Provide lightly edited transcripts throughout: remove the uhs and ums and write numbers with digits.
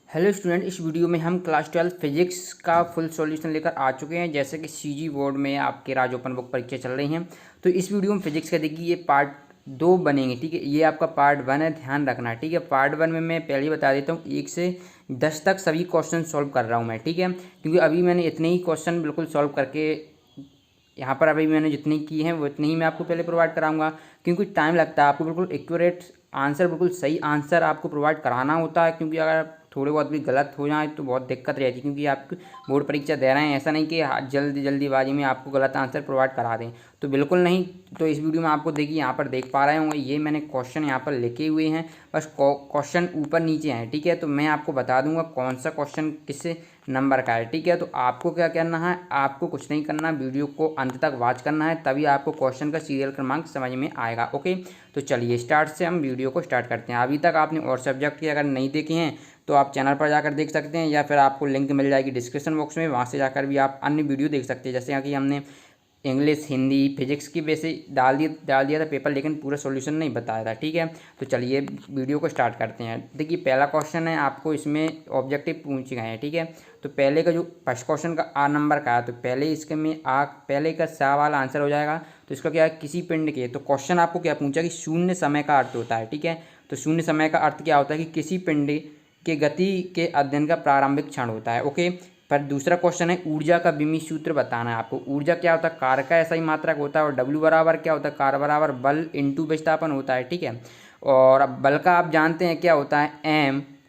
Hello student, इस video में हम क्लास 12 फिजिक्स का फुल सॉल्यूशन लेकर आ चुके हैं। जैसे कि सीजी बोर्ड में आपके राज ओपन बुक परीक्षा चल रही हैं, तो इस वीडियो में फिजिक्स का देखिए ये पार्ट 2 बनेंगे। ठीक है, ये आपका पार्ट 1 है, ध्यान रखना। ठीक है, पार्ट 1 में मैं पहले ही बता देता हूँ 1 से 10 तक सभी क्वेश्चन सॉल्व कर रहा हूँ मैं। ठीक है, क्योंकि अभी मैंने इतने ही क्वेश्चन बिल्कुल सॉल्व करके यहाँ पर अभी मैंने जितनी की हैं वो इतनी ही मैं आपको पहले प्रोवाइड कराऊंगा, क्योंकि टाइम लगता है। आपको बिल्कुल एक्यूरेट आंसर, बिल्कुल सही आंसर आपको प्रोवाइड कराना होता है, क्योंकि अगर थोड़े बहुत भी गलत हो जाए तो बहुत दिक्कत रहती है। क्योंकि आप बोर्ड परीक्षा दे रहे हैं, ऐसा नहीं कि जल्दीबाजी में आपको गलत आंसर प्रोवाइड करा दें, तो बिल्कुल नहीं। तो इस वीडियो में आपको देखिए यहाँ पर देख पा रहे होंगे, ये मैंने क्वेश्चन यहाँ पर लिखे हुए हैं, बस क्वेश्चन ऊपर नीचे हैं। ठीक है, तो मैं आपको बता दूंगा कौन सा क्वेश्चन किस नंबर का है। ठीक है, तो आपको क्या करना है, आपको कुछ नहीं करना, वीडियो को अंत तक वॉच करना है, तभी आपको क्वेश्चन का सीरियल क्रमांक समझ में आएगा। ओके, तो चलिए स्टार्ट से हम वीडियो को स्टार्ट करते हैं। अभी तक आपने और सब्जेक्ट के अगर नहीं देखे हैं तो आप चैनल पर जाकर देख सकते हैं, या फिर आपको लिंक मिल जाएगी डिस्क्रिप्शन बॉक्स में, वहाँ से जाकर भी आप अन्य वीडियो देख सकते हैं। जैसे कि हमने इंग्लिश, हिंदी, फिजिक्स की वैसे डाल दिया था पेपर, लेकिन पूरा सॉल्यूशन नहीं बताया था। ठीक है, तो चलिए वीडियो को स्टार्ट करते हैं। देखिए पहला क्वेश्चन है, आपको इसमें ऑब्जेक्टिव पूछे गए हैं। ठीक है, तो पहले का जो फर्स्ट क्वेश्चन का आ नंबर का है, तो पहले इसके में पहले का सा वाला आंसर हो जाएगा। तो इसका क्या है, किसी पिंड के, तो क्वेश्चन आपको क्या पूछा कि शून्य समय का अर्थ होता है। ठीक है, तो शून्य समय का अर्थ क्या होता है कि किसी पिंड के गति के अध्ययन का प्रारंभिक क्षण होता है। ओके, पर दूसरा क्वेश्चन है ऊर्जा का विमी सूत्र बताना है आपको। ऊर्जा क्या होता है, कार्य का ऐसा ही मात्रक होता है, और डब्ल्यू बराबर क्या होता है, कार्य बराबर बल इंटू विस्थापन होता है। ठीक है, और अब बल का आप जानते हैं क्या होता है,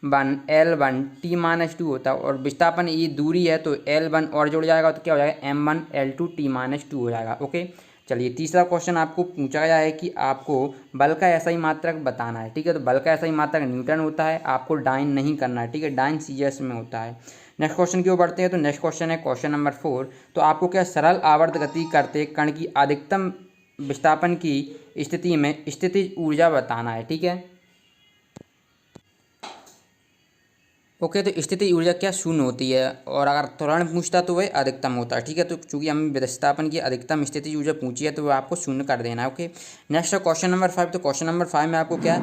M1L1T-2 होता है, और विस्थापन ये दूरी है, तो L1 और जुड़ जाएगा तो क्या हो जाएगा, M1L2T-2 हो जाएगा। ओके, चलिए तीसरा क्वेश्चन आपको पूछा गया है कि आपको बल का ऐसा ही मात्रक बताना है। ठीक है, तो बल का ऐसा ही मात्रक न्यूटन होता है, आपको डाइन नहीं करना है। ठीक है, डाइन सीजीएस में होता है। नेक्स्ट क्वेश्चन की ओर बढ़ते हैं, तो नेक्स्ट क्वेश्चन है क्वेश्चन नंबर 4। तो आपको क्या सरल आवर्त गति करते कण की अधिकतम विस्थापन की स्थिति में स्थितिज ऊर्जा बताना है। ठीक है, ओके, तो स्थिति ऊर्जा क्या शून्य होती है, और अगर त्वरण पूछता तो वह अधिकतम होता है। ठीक है, तो चूंकि हम विस्थापन की अधिकतम स्थिति ऊर्जा पूछी है, तो वो आपको शून्य कर देना है। ओके, नेक्स्ट है क्वेश्चन नंबर 5। तो क्वेश्चन नंबर 5 में आपको क्या,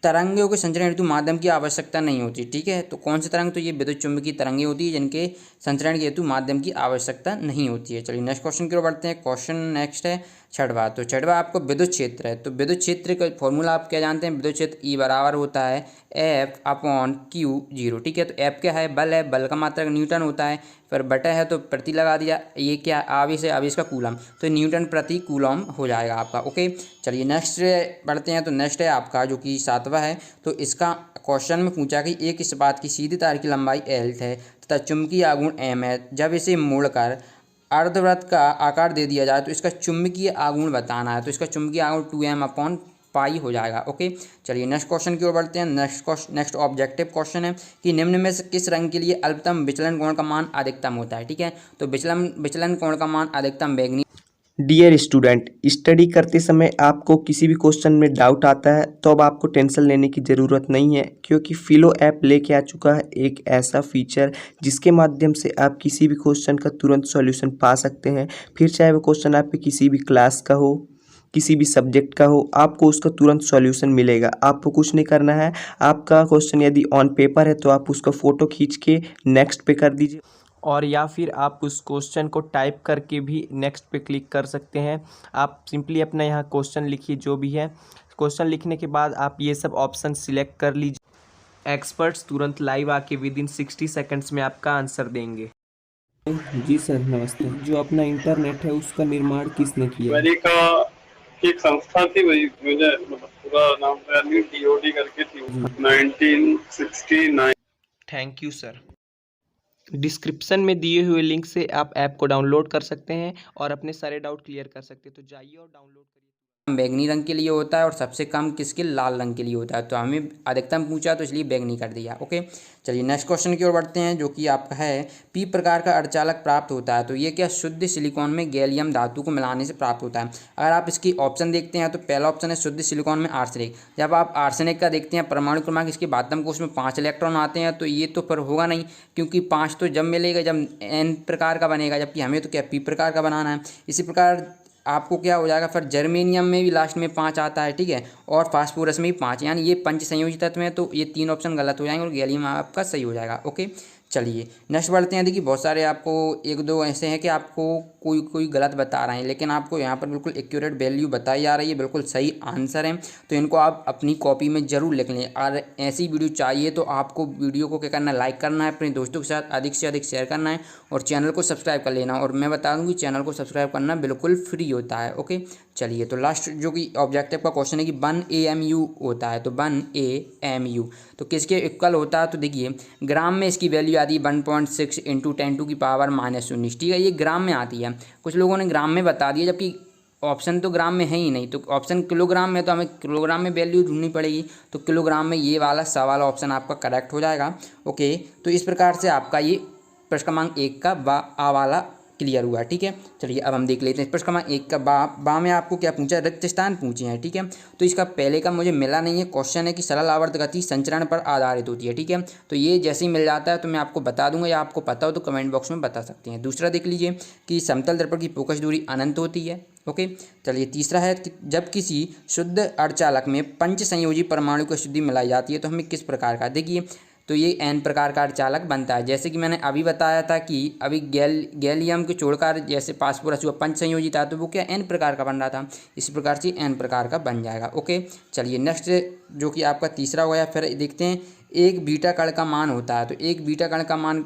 तरंगों के संचरण हेतु माध्यम की आवश्यकता नहीं होती। ठीक है, तो कौन सी तरंग, तो ये विद्युत चुम्बकीय तरंगें होती है जिनके संचरण के हेतु माध्यम की आवश्यकता नहीं होती है। चलिए नेक्स्ट क्वेश्चन की ओर बढ़ते हैं। क्वेश्चन नेक्स्ट है छठवां। तो छठवां आपको विद्युत क्षेत्र है। तो विद्युत क्षेत्र का फॉर्मूला आप क्या जानते हैं, विद्युत क्षेत्र ई बराबर होता है F/Q0। ठीक है, तो F क्या है, बल है, बल का मात्रक न्यूटन होता है, फिर बटा है तो प्रति लगा दिया, ये क्या आवेश है, आवेश का कूलम, तो न्यूटन प्रति कूलम हो जाएगा आपका। ओके, चलिए नेक्स्ट बढ़ते हैं। तो नेक्स्ट है आपका जो कि 7वां है। तो इसका क्वेश्चन में पूछा कि एक इस्पात की सीधी तार की लंबाई L है तथा चुंबकीय आघूर्ण M है। जब इसे मोड़कर अर्धवृत्त का आकार दे दिया जाए तो इसका चुंबकीय आघूर्ण बताना है। तो इसका चुंबकीय आघूर्ण 2m/π हो जाएगा। ओके, चलिए नेक्स्ट क्वेश्चन की ओर बढ़ते हैं। नेक्स्ट ऑब्जेक्टिव क्वेश्चन है कि निम्न में से किस रंग के लिए अल्पतम विचलन कोण का मान अधिकतम होता है। ठीक है, तो विचलन कोण का मान अधिकतम बैंगनी। डियर स्टूडेंट, स्टडी करते समय आपको किसी भी क्वेश्चन में डाउट आता है तो अब आपको टेंशन लेने की ज़रूरत नहीं है, क्योंकि फिलो ऐप लेके आ चुका है एक ऐसा फीचर जिसके माध्यम से आप किसी भी क्वेश्चन का तुरंत सॉल्यूशन पा सकते हैं। फिर चाहे वो क्वेश्चन आपके किसी भी क्लास का हो, किसी भी सब्जेक्ट का हो, आपको उसका तुरंत सॉल्यूशन मिलेगा। आपको कुछ नहीं करना है। आपका क्वेश्चन यदि ऑन पेपर है तो आप उसका फ़ोटो खींच के नेक्स्ट पे कर दीजिए, और या फिर आप उस क्वेश्चन को टाइप करके भी नेक्स्ट पे क्लिक कर सकते हैं। आप सिंपली अपना यहाँ क्वेश्चन लिखिए जो भी है। क्वेश्चन लिखने के बाद आप ये सब ऑप्शन सिलेक्ट कर लीजिए। एक्सपर्ट्स तुरंत लाइव आके विदिन 60 सेकंड्स में आपका आंसर देंगे। जी सर, नमस्ते। जो अपना इंटरनेट है उसका निर्माण किसने किया है? अमेरिका की एक संस्था थी, वही मुझे मतलब पूरा नाम तो याद नहीं, DOD करके थी, 1969। Thank you sir. डिस्क्रिप्शन में दिए हुए लिंक से आप ऐप को डाउनलोड कर सकते हैं और अपने सारे डाउट क्लियर कर सकते हैं। तो जाइए और डाउनलोड करिए। बैंगनी रंग के लिए होता है और सबसे कम किसके, लाल रंग के लिए होता है। तो हमें अधिकतम पूछा तो इसलिए बैंगनी कर दिया। ओके, चलिए नेक्स्ट क्वेश्चन की ओर बढ़ते हैं, जो कि आपका है पी प्रकार का अर्धचालक प्राप्त होता है। तो ये क्या, शुद्ध सिलिकॉन में गैलियम धातु को मिलाने से प्राप्त होता है। अगर आप इसकी ऑप्शन देखते हैं तो पहला ऑप्शन है शुद्ध सिलिकॉन में आर्सेनिक। जब आप आर्सेनिक का देखते हैं परमाणु क्रमांक इसके बातम कोश में 5 इलेक्ट्रॉन आते हैं, तो ये तो पर होगा नहीं, क्योंकि 5 तो जब मिलेगा जब N प्रकार का बनेगा, जबकि हमें तो क्या पी प्रकार का बनाना है। इसी प्रकार आपको क्या हो जाएगा, फिर जर्मेनियम में भी लास्ट में 5 आता है, ठीक है, और फास्फोरस में भी 5, यानी ये पंच संयोजी तत्व में, तो ये 3 ऑप्शन गलत हो जाएंगे और गैलियम आपका सही हो जाएगा। ओके, चलिए नेक्स्ट बढ़ते हैं। देखिए बहुत सारे आपको 1-2 ऐसे हैं कि आपको कोई गलत बता रहे हैं, लेकिन आपको यहाँ पर बिल्कुल एक्यूरेट वैल्यू बताई जा रही है, बिल्कुल सही आंसर है, तो इनको आप अपनी कॉपी में ज़रूर लिख लें। और ऐसी वीडियो चाहिए तो आपको वीडियो को क्या करना है, लाइक करना है, अपने दोस्तों के साथ अधिक से अधिक शेयर करना है और चैनल को सब्सक्राइब कर लेना। और मैं बता दूँ कि चैनल को सब्सक्राइब करना बिल्कुल फ्री होता है। ओके, चलिए तो लास्ट जो कि ऑब्जेक्टिव का क्वेश्चन है कि 1 AMU होता है, तो 1 AMU तो किसके इक्वल होता है, तो देखिए ग्राम में इसकी वैल्यू आती है 1.6 × 10⁻⁻19, ठीक है, ये ग्राम में आती है। कुछ लोगों ने ग्राम में बता दिया, जबकि ऑप्शन तो ग्राम में है ही नहीं, तो ऑप्शन किलोग्राम में, तो हमें किलोग्राम में वैल्यू ढूंढनी पड़ेगी, तो किलोग्राम में ये वाला सवाल ऑप्शन आपका करेक्ट हो जाएगा। ओके, तो इस प्रकार से आपका ये प्रश्न क्रमांक 1 का आ वाला क्लियर हुआ, ठीक है। चलिए अब हम देख लेते हैं प्रश्न क्रमांक 1 का बा में आपको क्या पूछा, रिक्त स्थान पूछे हैं, ठीक है। तो इसका पहले का मुझे मिला नहीं है, क्वेश्चन है कि सरल आवर्त गति संचरण पर आधारित होती है, ठीक है। तो ये जैसे ही मिल जाता है तो मैं आपको बता दूंगा, या आपको पता हो तो कमेंट बॉक्स में बता सकते हैं। दूसरा देख लीजिए कि समतल दर्पण की फोकस दूरी अनंत होती है। ओके, चलिए तीसरा है कि जब किसी शुद्ध अर्धचालक में पंच संयोजी परमाणु की शुद्धि मिलाई जाती है तो हमें किस प्रकार का, देखिए तो ये n प्रकार का अर्धचालक बनता है। जैसे कि मैंने अभी बताया था कि अभी गैलियम को छोड़कर जैसे फास्फोरस हुआ पंच संयोजी था, तो वो क्या n प्रकार का बन रहा था, इसी प्रकार से n प्रकार का बन जाएगा। ओके, चलिए नेक्स्ट जो कि आपका तीसरा हो गया, फिर देखते हैं एक बीटा कण का मान होता है, तो एक बीटा कण का मान,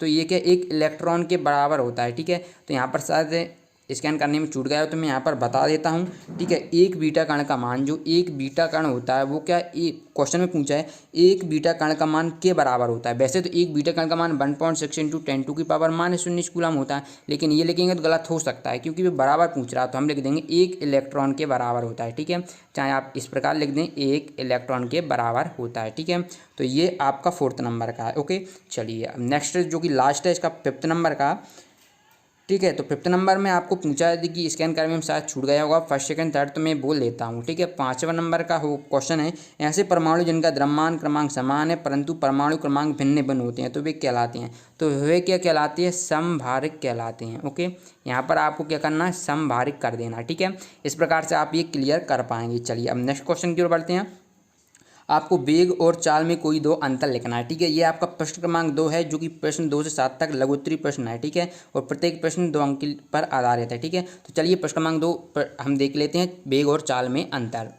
तो ये क्या एक इलेक्ट्रॉन के बराबर होता है, ठीक है। तो यहाँ पर शायद स्कैन करने में छूट गया हो तो मैं यहाँ पर बता देता हूँ, ठीक है। एक बीटा कण का मान, जो एक बीटा कण होता है वो क्या, एक क्वेश्चन में पूछा है एक बीटा कण का मान के बराबर होता है। वैसे तो एक बीटा कण का मान 1.6 × 10⁻⁻19 कूलम होता है, लेकिन ये लिखेंगे तो गलत हो सकता है क्योंकि वो बराबर पूछ रहा है, तो हम लिख देंगे एक इलेक्ट्रॉन के बराबर होता है, ठीक है। चाहे आप इस प्रकार लिख दें एक इलेक्ट्रॉन के बराबर होता है, ठीक है। तो ये आपका 4th नंबर का है। ओके, चलिए अब नेक्स्ट जो कि लास्ट है इसका 5th नंबर का, ठीक है। तो 5th नंबर में आपको पूछा है कि स्कैन करने में शायद छूट गया होगा, फर्स्ट सेकंड थर्ड तो मैं बोल देता हूँ, ठीक है। 5वां नंबर का हो क्वेश्चन है, ऐसे परमाणु जिनका द्रव्यमान क्रमांक समान है परंतु परमाणु क्रमांक भिन्न भिन्न होते हैं तो वे कहलाते हैं, तो वे क्या कहलाते हैं, समभारिक कहलाते हैं। ओके, यहाँ पर आपको क्या करना है, समभारिक कर देना, ठीक है। इस प्रकार से आप ये क्लियर कर पाएंगे। चलिए अब नेक्स्ट क्वेश्चन की ओर बढ़ते हैं। आपको वेग और चाल में कोई 2 अंतर लिखना है, ठीक है। ये आपका प्रश्न क्रमांक 2 है, जो कि प्रश्न 2 से 7 तक लघुत्तरीय प्रश्न है, ठीक है, और प्रत्येक प्रश्न 2 अंक पर आधारित है, ठीक है। तो चलिए प्रश्न क्रमांक 2 पर हम देख लेते हैं वेग और चाल में अंतर।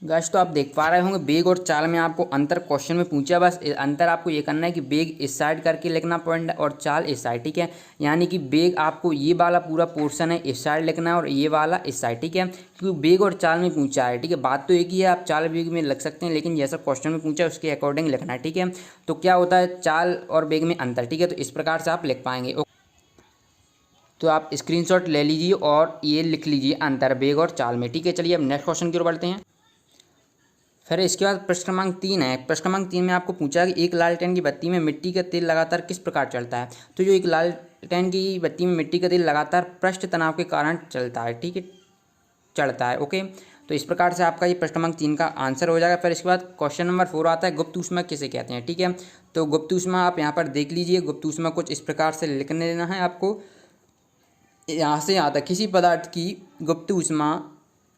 गाइस तो आप देख पा रहे होंगे वेग और चाल में आपको अंतर क्वेश्चन में पूछा, बस अंतर आपको ये करना है कि वेग इस साइड करके लिखना पॉइंट और चाल इस साइड, ठीक है। यानी कि वेग आपको ये वाला पूरा पोर्शन है इस साइड लिखना है और ये वाला इस साइड, ठीक है, क्योंकि वेग और चाल में पूछा है, ठीक है। बात तो एक ही है, आप चाल वेग में लिख सकते हैं, लेकिन जैसा क्वेश्चन में पूछा है उसके अकॉर्डिंग लिखना है, ठीक है। तो क्या होता है चाल और वेग में अंतर, ठीक है, तो इस प्रकार से आप लिख पाएंगे। तो आप स्क्रीनशॉट ले लीजिए और ये लिख लीजिए अंतर वेग और चाल में, ठीक है। चलिए अब नेक्स्ट क्वेश्चन की ओर बढ़ते हैं। फिर इसके बाद प्रश्न क्रमांक 3 है। प्रश्न क्रमांक 3 में आपको पूछा कि एक लालटेन की बत्ती में मिट्टी का तेल लगातार किस प्रकार चलता है। तो जो एक लालटेन की बत्ती में मिट्टी का तेल लगातार पृष्ठ तनाव के कारण चलता है, ठीक है, चढ़ता है। ओके, तो इस प्रकार से आपका ये प्रश्न क्रमांक 3 का आंसर हो जाएगा। फिर इसके बाद क्वेश्चन नंबर 4 आता है गुप्त ऊष्मा किसे कहते हैं, ठीक है। तो गुप्त ऊष्मा आप यहाँ पर देख लीजिए, गुप्त ऊष्मा कुछ इस प्रकार से लिखने देना है आपको, यहाँ से यहाँ तक किसी पदार्थ की गुप्त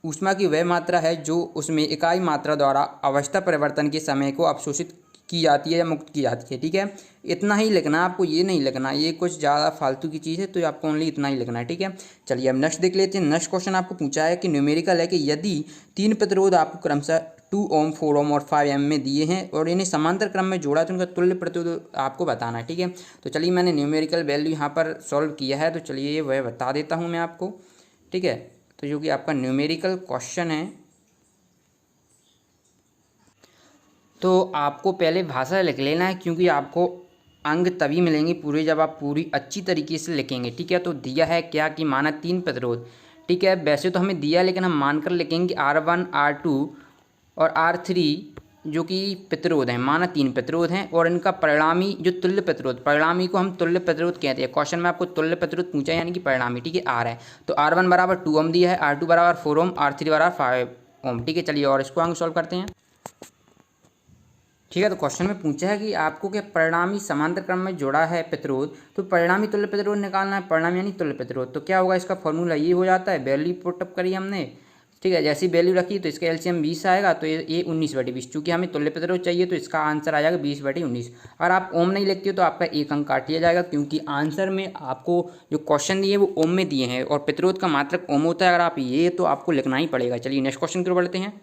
ऊष्मा की वह मात्रा है जो उसमें इकाई मात्रा द्वारा अवस्था परिवर्तन के समय को अवशोषित की जाती है या मुक्त की जाती है, ठीक है। इतना ही लिखना है आपको, ये नहीं लिखना, ये कुछ ज़्यादा फालतू की चीज़ है, तो आपको ओनली इतना ही लिखना है, ठीक है। चलिए अब नेक्स्ट देख लेते हैं। नेक्स्ट क्वेश्चन आपको पूछा है कि न्यूमेरिकल है कि यदि 3 प्रतिरोध आपको क्रमशः 2 ओम 4 ओम और 5 एम में दिए हैं और इन्हें समांतर क्रम में जोड़ा तो उनका तुल्य प्रतिरोध आपको बताना है, ठीक है। तो चलिए मैंने न्यूमेरिकल वैल्यू यहाँ पर सॉल्व किया है, तो चलिए ये वह बता देता हूँ मैं आपको, ठीक है। तो जो कि आपका न्यूमेरिकल क्वेश्चन है, तो आपको पहले भाषा लिख लेना है, क्योंकि आपको अंक तभी मिलेंगे पूरे जब आप पूरी अच्छी तरीके से लिखेंगे, ठीक है। तो दिया है क्या कि माना 3 प्रतिरोध, ठीक है। वैसे तो हमें दिया, लेकिन हम मानकर लिखेंगे R1 R2 और R3 जो कि प्रतिरोध हैं, माना 3 प्रतिरोध हैं और इनका परिणामी जो तुल्य प्रतिरोध, परिणामी को हम तुल्य प्रतिरोध कहते हैं। क्वेश्चन में आपको तुल्य प्रतिरोध पूछा है, यानी कि परिणामी, ठीक है, R है। तो R1 बराबर 2 ओम दिया है, R2 बराबर 4 ओम, R3 बराबर 5 ओम, ठीक है। चलिए और इसको अंक सॉल्व करते हैं। ठीक है। तो क्वेश्चन में पूछा है कि आपको क्या परिणामी समांतर क्रम में जोड़ा है प्रतिरोध, तो परिणामी तुल्य प्रतिरोध निकालना है। परिणामी यानी तुल्य प्रतिरोध, तो क्या होगा इसका फॉर्मूला ये हो जाता है, वैल्यू पुट अप करी हमने, ठीक है। जैसी वैल्यू रखी तो इसका एलसीएम 20 आएगा, तो ये 19/20, चूँकि हमें तुल्य प्रतिरोध चाहिए तो इसका आंसर आ जाएगा 20/19। अगर आप ओम नहीं लिखते हो तो आपका एक अंक काट लिया जाएगा, क्योंकि आंसर में आपको जो क्वेश्चन दिए वो ओम में दिए हैं और प्रतिरोध का मात्रक ओम होता है। अगर आप ये तो आपको लिखना ही पड़ेगा। चलिए नेक्स्ट क्वेश्चन की ओर बढ़ते हैं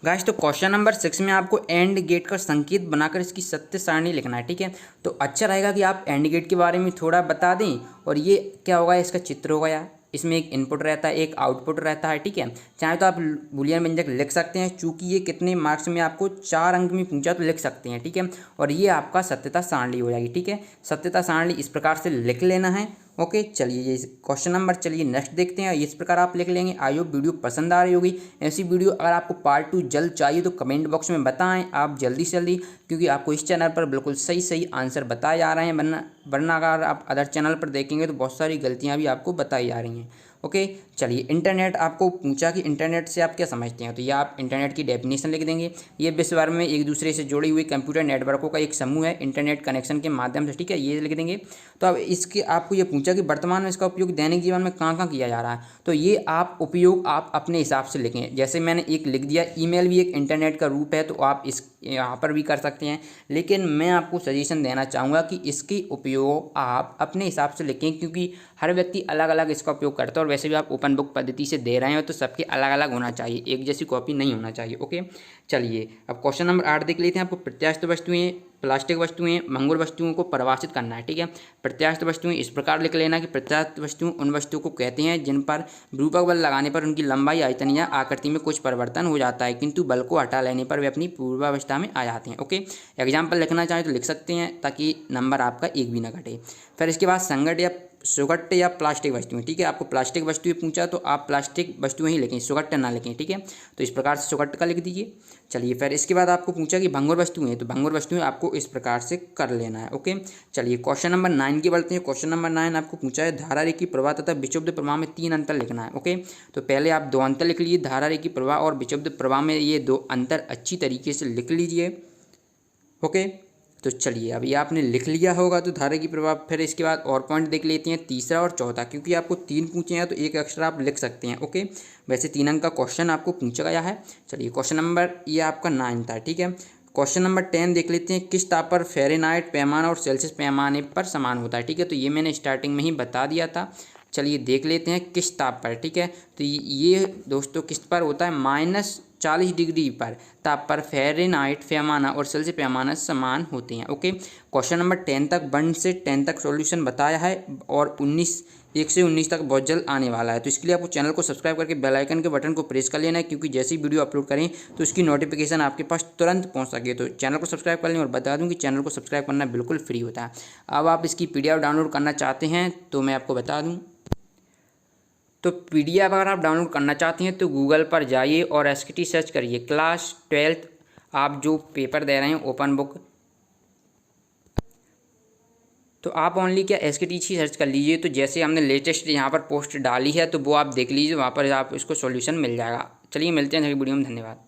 गाइस। तो क्वेश्चन नंबर 6 में आपको एंड गेट का संकेत बनाकर इसकी सत्य सारणी लिखना है, ठीक है। तो अच्छा रहेगा कि आप एंड गेट के बारे में थोड़ा बता दें, और ये क्या होगा, इसका चित्र होगा यार, इसमें एक इनपुट रहता है, एक आउटपुट रहता है, ठीक है। चाहे तो आप बूलियन व्यंजक लिख सकते हैं, चूंकि ये कितने मार्क्स में आपको 4 अंक में पूछा तो लिख सकते हैं, ठीक है। और ये आपका सत्यता सारणी हो जाएगी, ठीक है। सत्यता सारणी इस प्रकार से लिख लेना है, ओके। चलिए ये क्वेश्चन नंबर, चलिए नेक्स्ट देखते हैं। इस प्रकार आप लिख लेंगे। आई होप वीडियो पसंद आ रही होगी। ऐसी वीडियो अगर आपको पार्ट 2 जल्द चाहिए तो कमेंट बॉक्स में बताएं आप जल्दी से जल्दी, क्योंकि आपको इस चैनल पर बिल्कुल सही सही आंसर बताए जा रहे हैं, वरना अगर आप अदर चैनल पर देखेंगे तो बहुत सारी गलतियाँ भी आपको बताई जा रही हैं, ओके। चलिए इंटरनेट आपको पूछा कि इंटरनेट से आप क्या समझते हैं, तो ये आप इंटरनेट की डेफिनेशन लिख देंगे। ये विश्व भर में एक दूसरे से जुड़ी हुई कंप्यूटर नेटवर्कों का एक समूह है इंटरनेट कनेक्शन के माध्यम से, ठीक है, ये लिख देंगे। तो अब इसके आपको ये पूछा कि वर्तमान में इसका उपयोग दैनिक जीवन में कहाँ कहाँ किया जा रहा है, तो ये आप उपयोग आप अपने हिसाब से लिखें। जैसे मैंने एक लिख दिया, ईमेल भी एक इंटरनेट का रूप है, तो आप इस यहाँ पर भी कर सकते हैं, लेकिन मैं आपको सजेशन देना चाहूँगा कि इसकी उपयोग आप अपने हिसाब से लिखें, क्योंकि हर व्यक्ति अलग अलग इसका उपयोग करता है। और वैसे भी आप ओपन बुक पद्धति से दे रहे हो तो सबके अलग अलग होना चाहिए, एक जैसी कॉपी नहीं होना चाहिए, ओके। चलिए अब क्वेश्चन नंबर 8 देख लेते हैं। आपको प्रत्यास्थ वस्तुएं, प्लास्टिक वस्तुएं, भंगुर वस्तुओं को परिभाषित करना है, ठीक है। प्रत्यास्थ वस्तुएं इस प्रकार लिख लेना कि प्रत्यास्थ वस्तुएं उन वस्तुओं को कहते हैं जिन पर विरूपक बल लगाने पर उनकी लंबाई, आयतन या आकृति में कुछ परिवर्तन हो जाता है, किंतु बल को हटा लेने पर वे अपनी पूर्वावस्था में आ जाते हैं, ओके। एग्जाम्पल लिखना चाहें तो लिख सकते हैं, ताकि नंबर आपका एक भी ना घटे। फिर इसके बाद संगठ या सुगट्ट या प्लास्टिक वस्तुएं, ठीक है। आपको प्लास्टिक वस्तुएं पूछा तो आप प्लास्टिक वस्तुएं ही लिखें, सुगट्ट ना लिखें, ठीक है। तो इस प्रकार से सुगट्ट का लिख दीजिए। चलिए फिर इसके बाद आपको पूछा कि भंगुर वस्तुएं, तो भंगुर वस्तुएं आपको इस प्रकार से कर लेना है, ओके। चलिए क्वेश्चन नंबर 9 की बढ़ते हैं। क्वेश्चन नंबर 9 आपको पूछा है धारा रेखी प्रवाह तथा विक्षुब्ध प्रवाह में 3 अंतर लिखना है, ओके। तो पहले आप 2 अंतर लिख लीजिए, धारा रेखी प्रवाह और विक्षुब्ध प्रवाह में ये 2 अंतर अच्छी तरीके से लिख लीजिए, ओके। तो चलिए अभी आपने लिख लिया होगा तो धारा की प्रभाव। फिर इसके बाद और पॉइंट देख लेते हैं, तीसरा और चौथा, क्योंकि आपको 3 पूछे हैं तो एक एक्स्ट्रा आप लिख सकते हैं, ओके। वैसे 3 अंक का क्वेश्चन आपको पूछा गया है। चलिए क्वेश्चन नंबर ये आपका 9 था, ठीक है। क्वेश्चन नंबर 10 देख लेते हैं। किस ताप पर फ़ारेनहाइट पैमाना और सेल्सियस पैमाने पर समान होता है, ठीक है। तो ये मैंने स्टार्टिंग में ही बता दिया था। चलिए देख लेते हैं किस ताप पर, ठीक है। तो ये दोस्तों किस पर होता है, -40 डिग्री पर ताप पर फ़ारेनहाइट पैमाना और सेल्सियस पैमाना समान होते हैं, ओके। क्वेश्चन नंबर 10 तक 1 से 10 तक सॉल्यूशन बताया है, और 1 से 19 तक बहुत जल्द आने वाला है। तो इसके लिए आपको चैनल को सब्सक्राइब करके बेल आइकन के बटन को प्रेस कर लेना है, क्योंकि जैसी वीडियो अपलोड करें तो उसकी नोटिफिकेशन आपके पास तुरंत पहुंच सके। तो चैनल को सब्सक्राइब कर लें, और बता दूं कि चैनल को सब्सक्राइब करना बिल्कुल फ्री होता है। अब आप इसकी PDF डाउनलोड करना चाहते हैं तो मैं आपको बता दूँ, तो PDF अगर आप डाउनलोड करना चाहते हैं तो गूगल पर जाइए और SKT सर्च करिए, क्लास 12 आप जो पेपर दे रहे हैं ओपन बुक, तो आप ओनली क्या SKT ही सर्च कर लीजिए। तो जैसे हमने लेटेस्ट यहाँ पर पोस्ट डाली है तो वो आप देख लीजिए, वहाँ पर आप इसको सॉल्यूशन मिल जाएगा। चलिए मिलते हैं अगली वीडियो में, धन्यवाद।